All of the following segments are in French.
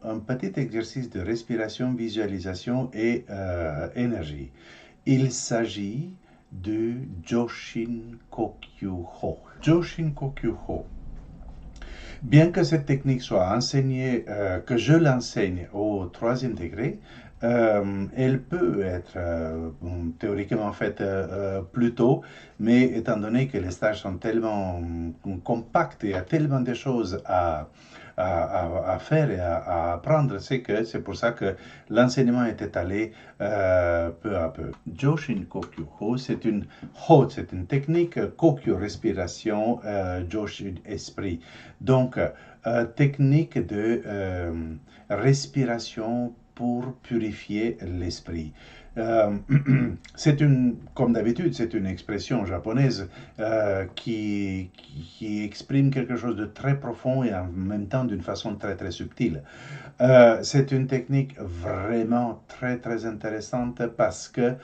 un petit exercice de respiration, visualisation et énergie. Il s'agit du Joshin Kokyu-ho. Joshin Kokyu-ho. Bien que cette technique soit enseignée, que je l'enseigne au troisième degré, elle peut être théoriquement faite plus tôt, mais étant donné que les stages sont tellement compacts et il y a tellement de choses à faire et à apprendre, c'est pour ça que l'enseignement est étalé peu à peu. Joshin Kokyu Ho, c'est une technique, Kokyu respiration, Joshin esprit. Donc, technique de respiration pour purifier l'esprit. C'est comme d'habitude, c'est une expression japonaise qui exprime quelque chose de très profond et en même temps d'une façon très très subtile. C'est une technique vraiment très très intéressante parce que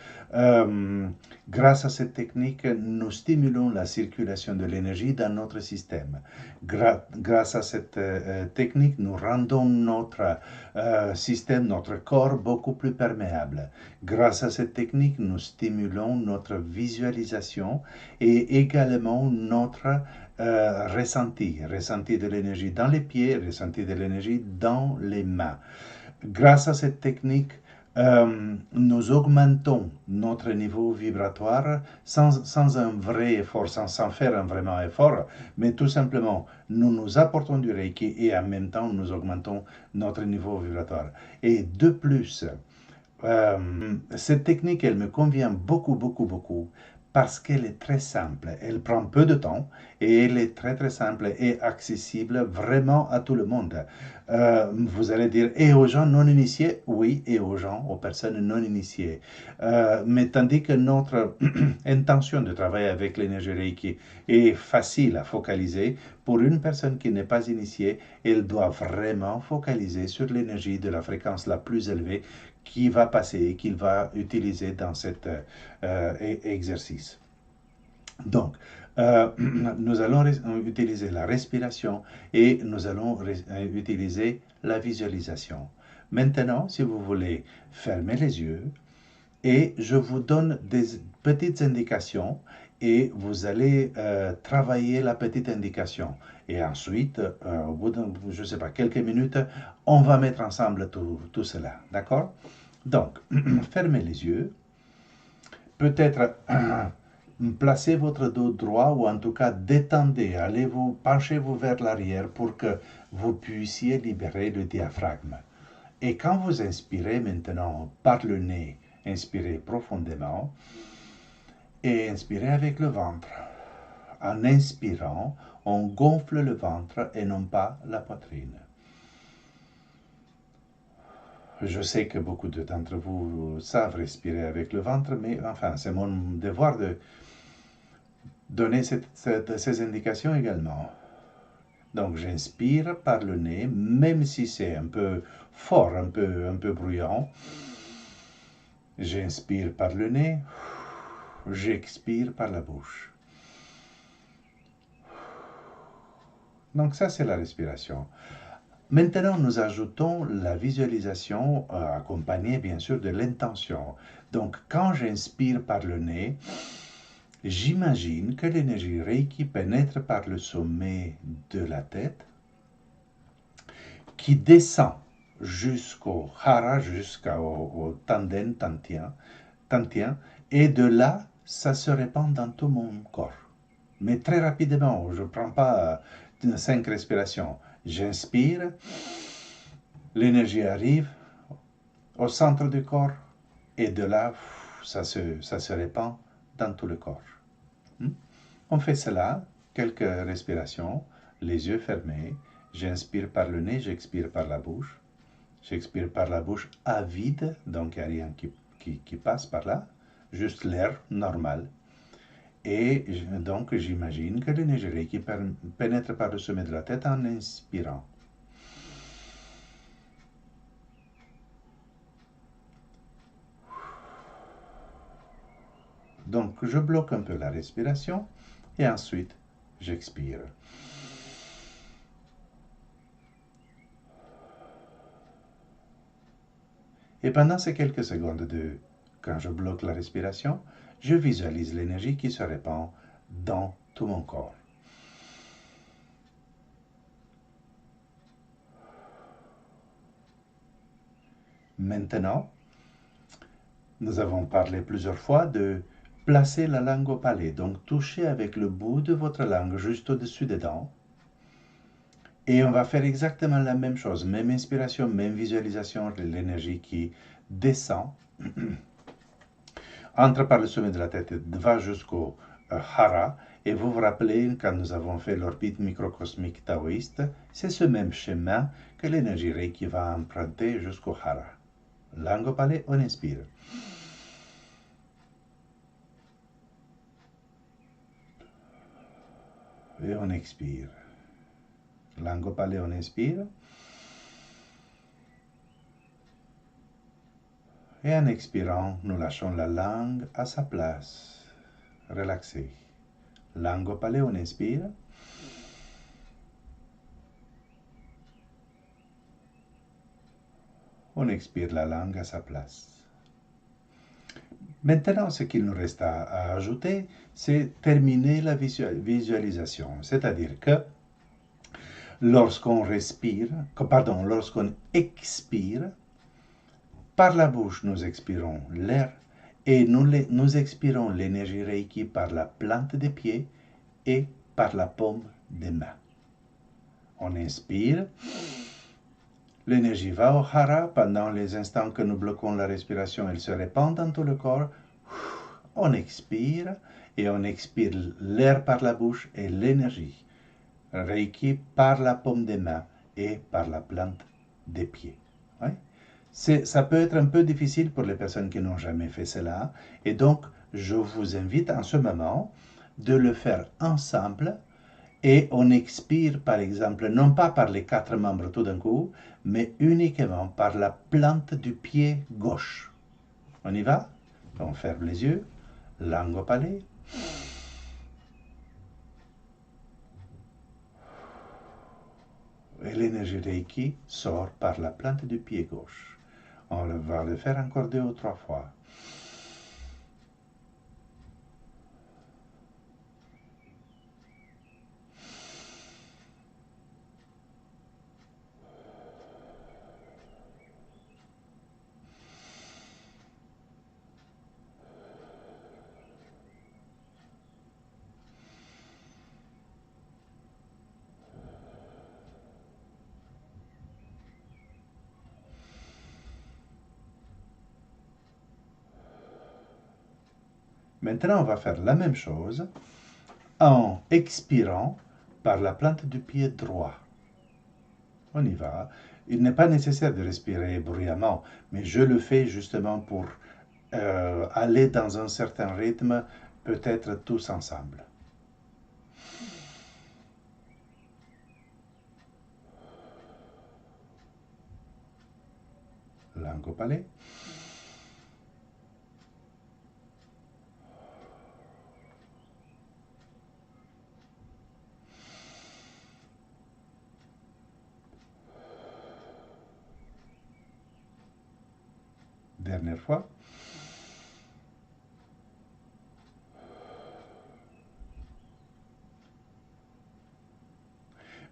grâce à cette technique, nous stimulons la circulation de l'énergie dans notre système. Grâce à cette technique, nous rendons notre système, notre corps beaucoup plus perméable. Grâce à cette technique, nous stimulons notre visualisation et également notre ressenti de l'énergie dans les pieds, ressenti de l'énergie dans les mains. Grâce à cette technique, nous augmentons notre niveau vibratoire sans un vrai effort, sans faire un vraiment effort, mais tout simplement, nous nous apportons du Reiki et en même temps, nous augmentons notre niveau vibratoire. Et de plus, cette technique, elle me convient beaucoup, beaucoup, beaucoup parce qu'elle est très simple. Elle prend peu de temps et elle est très, très simple et accessible vraiment à tout le monde. Vous allez dire, et aux gens non initiés? Oui, et aux gens, aux personnes non initiées. Mais tandis que notre intention de travailler avec l'énergie Reiki est facile à focaliser, pour une personne qui n'est pas initiée, elle doit vraiment focaliser sur l'énergie de la fréquence la plus élevée qui va passer et qu'il va utiliser dans cet exercice. Donc, nous allons utiliser la respiration et nous allons utiliser la visualisation. Maintenant, si vous voulez, fermez les yeux et je vous donne des petites indications et vous allez travailler la petite indication. Et ensuite, au bout de, je ne sais pas, quelques minutes, on va mettre ensemble tout cela. D'accord? Donc, fermez les yeux. Peut-être placez votre dos droit ou en tout cas détendez, allez-vous, penchez-vous vers l'arrière pour que vous puissiez libérer le diaphragme. Et quand vous inspirez maintenant par le nez, inspirez profondément et inspirez avec le ventre. En inspirant, on gonfle le ventre et non pas la poitrine. Je sais que beaucoup d'entre vous savent respirer avec le ventre, mais enfin, c'est mon devoir de donner ces indications également. Donc, j'inspire par le nez, même si c'est un peu fort, un peu bruyant. J'inspire par le nez, j'expire par la bouche. Donc, ça, c'est la respiration. Maintenant, nous ajoutons la visualisation accompagnée, bien sûr, de l'intention. Donc, quand j'inspire par le nez, j'imagine que l'énergie Reiki pénètre par le sommet de la tête, qui descend jusqu'au hara, jusqu'au tanden, tantien, et de là, ça se répand dans tout mon corps. Mais très rapidement, je ne prends pas 5 respirations. J'inspire, l'énergie arrive au centre du corps, et de là, ça se répand dans tout le corps. On fait cela, quelques respirations, les yeux fermés. J'inspire par le nez, j'expire par la bouche. J'expire par la bouche à vide, donc il n'y a rien qui passe par là, juste l'air normal. Et donc j'imagine que l'énergie Reiki pénètre par le sommet de la tête en inspirant. Donc je bloque un peu la respiration et ensuite j'expire. Et pendant ces quelques secondes quand je bloque la respiration, je visualise l'énergie qui se répand dans tout mon corps. Maintenant, nous avons parlé plusieurs fois de placer la langue au palais, donc toucher avec le bout de votre langue juste au-dessus des dents. Et on va faire exactement la même chose, même inspiration, même visualisation de l'énergie qui descend, entre par le sommet de la tête et va jusqu'au hara. Et vous vous rappelez, quand nous avons fait l'orbite microcosmique taoïste, c'est ce même chemin que l'énergie Reiki va emprunter jusqu'au hara. Langue au palais, on inspire. Et on expire. Langue au palais, on inspire. Et en expirant, nous lâchons la langue à sa place, relaxée. Langue au palais, on inspire. On expire la langue à sa place. Maintenant, ce qu'il nous reste à ajouter, c'est terminer la visualisation. C'est-à-dire que lorsqu'on respire, lorsqu'on expire, par la bouche, nous expirons l'air et nous expirons l'énergie Reiki par la plante des pieds et par la paume des mains. On inspire, l'énergie va au hara. Pendant les instants que nous bloquons la respiration, elle se répand dans tout le corps. On expire et on expire l'air par la bouche et l'énergie Reiki par la paume des mains et par la plante des pieds. Oui? Ça peut être un peu difficile pour les personnes qui n'ont jamais fait cela. Et donc, je vous invite en ce moment de le faire ensemble. Et on expire, par exemple, non pas par les 4 membres tout d'un coup, mais uniquement par la plante du pied gauche. On y va? On ferme les yeux, langue au palais. Et l'énergie Reiki sort par la plante du pied gauche. On va le faire encore 2 ou 3 fois. Maintenant, on va faire la même chose en expirant par la plante du pied droit. On y va. Il n'est pas nécessaire de respirer bruyamment, mais je le fais justement pour aller dans un certain rythme, peut-être tous ensemble. Langue au palais. Dernière fois.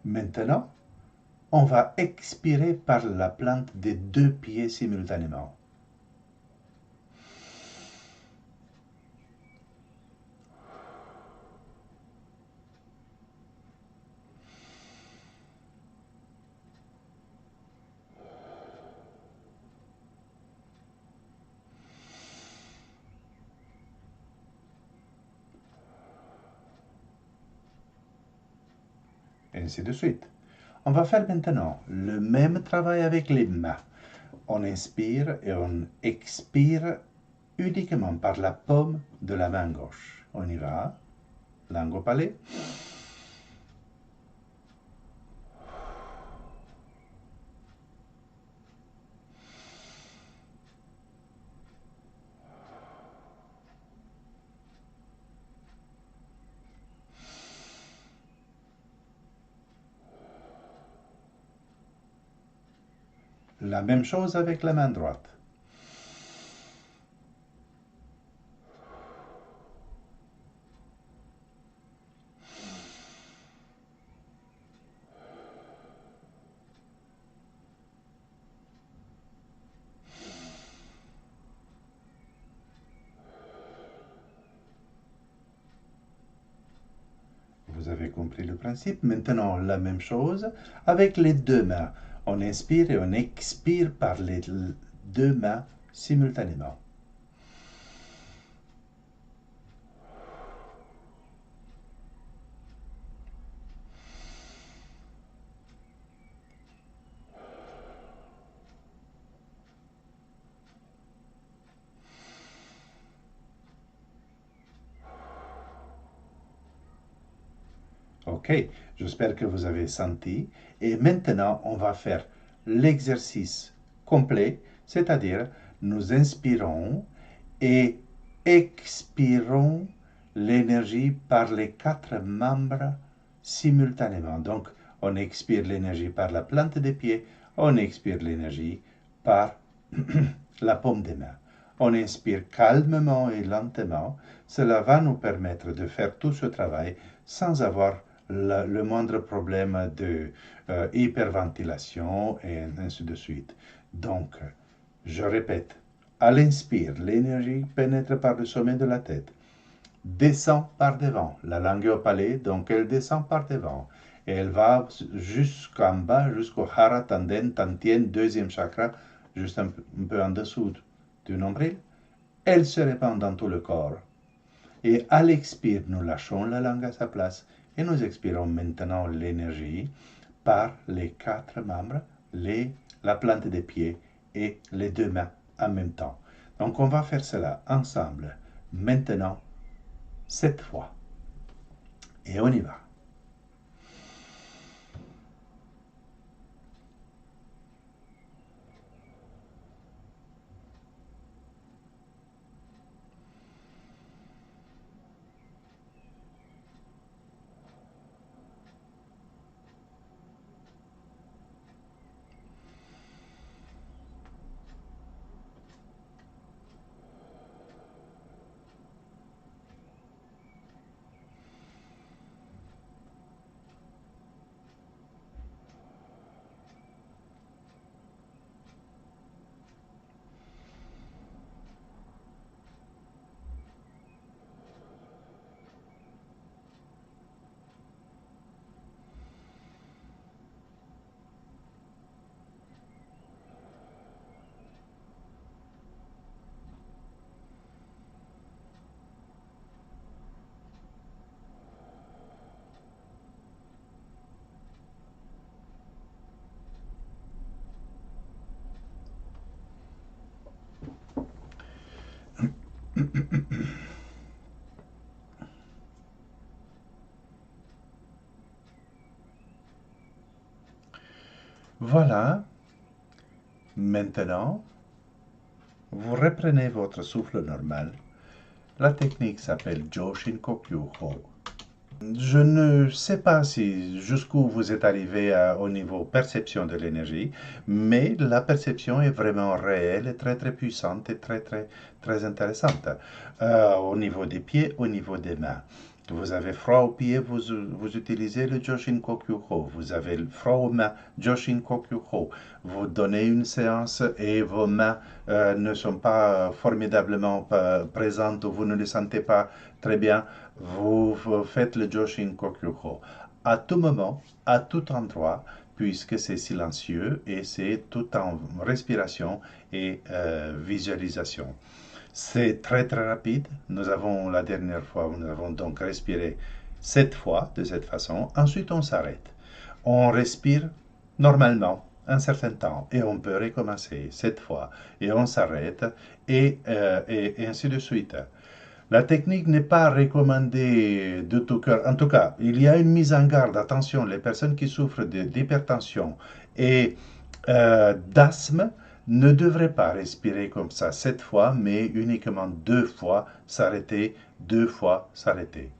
Maintenant, on va expirer par la plante des 2 pieds simultanément. Et ainsi de suite. On va faire maintenant le même travail avec les mains. On inspire et on expire uniquement par la paume de la main gauche. On y va. Langue au palais. La même chose avec la main droite. Vous avez compris le principe. Maintenant, la même chose avec les deux mains. On inspire et on expire par les deux mains simultanément. OK, j'espère que vous avez senti. Et maintenant, on va faire l'exercice complet, c'est-à-dire nous inspirons et expirons l'énergie par les quatre membres simultanément. Donc, on expire l'énergie par la plante des pieds, on expire l'énergie par la paume des mains. On inspire calmement et lentement. Cela va nous permettre de faire tout ce travail sans avoir le moindre problème de hyperventilation et ainsi de suite. Donc, je répète, à l'inspire, l'énergie pénètre par le sommet de la tête, descend par devant, la langue au palais, donc elle descend par devant, et elle va jusqu'en bas, jusqu'au Hara Tanden Tantien, deuxième chakra, juste un peu en dessous du nombril. Elle se répand dans tout le corps. Et à l'expire, nous lâchons la langue à sa place et nous expirons maintenant l'énergie par les quatre membres, la plante des pieds et les deux mains en même temps. Donc on va faire cela ensemble maintenant 7 fois. Et on y va. Voilà. Maintenant, vous reprenez votre souffle normal. La technique s'appelle Joshin Kokyu Ho. Je ne sais pas si jusqu'où vous êtes arrivé au niveau perception de l'énergie, mais la perception est vraiment réelle et très très puissante et très très très intéressante. Au niveau des pieds, au niveau des mains. Vous avez froid aux pieds, vous utilisez le Joshin Kokyu-ho. Vous avez froid aux mains, Joshin Kokyu-ho. Vous donnez une séance et vos mains ne sont pas formidablement présentes ou vous ne les sentez pas très bien. Vous faites le Joshin Kokyu-ho. À tout moment, à tout endroit, puisque c'est silencieux et c'est tout en respiration et visualisation. C'est très très rapide. Nous avons la dernière fois, nous avons donc respiré 7 fois de cette façon. Ensuite, on s'arrête. On respire normalement un certain temps et on peut recommencer 7 fois et on s'arrête et ainsi de suite. La technique n'est pas recommandée de tout cœur. En tout cas, il y a une mise en garde. Attention, les personnes qui souffrent d'hypertension et d'asthme ne devraient pas respirer comme ça 7 fois, mais uniquement 2 fois s'arrêter, 2 fois s'arrêter.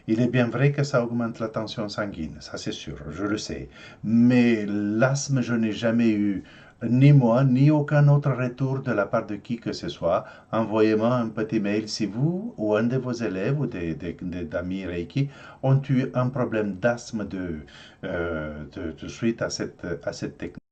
Il est bien vrai que ça augmente la tension sanguine, ça c'est sûr, je le sais. Mais l'asthme, je n'ai jamais eu, ni moi, ni aucun autre retour de la part de qui que ce soit. Envoyez-moi un petit mail si vous ou un de vos élèves ou d'amis Reiki ont eu un problème d'asthme suite à cette technique.